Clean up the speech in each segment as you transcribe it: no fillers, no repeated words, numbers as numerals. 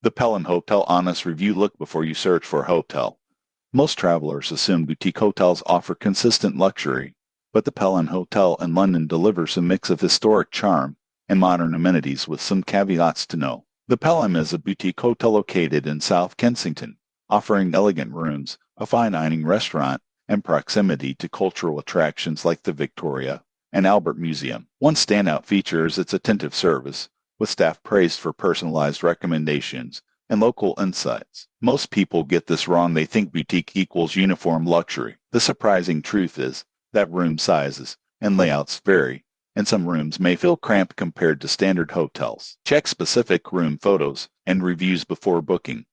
The Pelham Hotel Honest Review. Look before you search for a hotel. Most travelers assume boutique hotels offer consistent luxury, but the Pelham Hotel in London delivers a mix of historic charm and modern amenities with some caveats to know. The Pelham is a boutique hotel located in South Kensington, offering elegant rooms, a fine dining restaurant, and proximity to cultural attractions like the Victoria and Albert Museum. One standout feature is its attentive service, with staff praised for personalized recommendations and local insights. Most people get this wrong. They think boutique equals uniform luxury. The surprising truth is that room sizes and layouts vary, and some rooms may feel cramped compared to standard hotels. Check specific room photos and reviews before booking.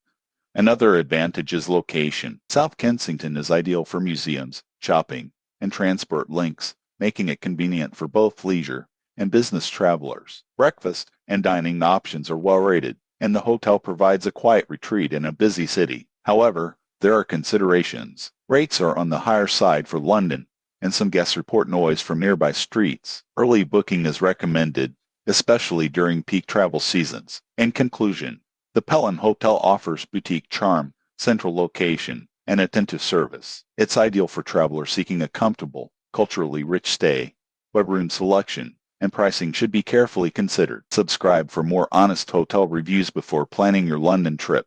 Another advantage is location. South Kensington is ideal for museums, shopping, and transport links, making it convenient for both leisure and business travelers. Breakfast and dining options are well rated, and the hotel provides a quiet retreat in a busy city. However, there are considerations. Rates are on the higher side for London, and some guests report noise from nearby streets. Early booking is recommended, especially during peak travel seasons. In conclusion, the Pelham Hotel offers boutique charm, central location, and attentive service. It's ideal for travelers seeking a comfortable, culturally rich stay, but room selection and pricing should be carefully considered. Subscribe for more honest hotel reviews before planning your London trip.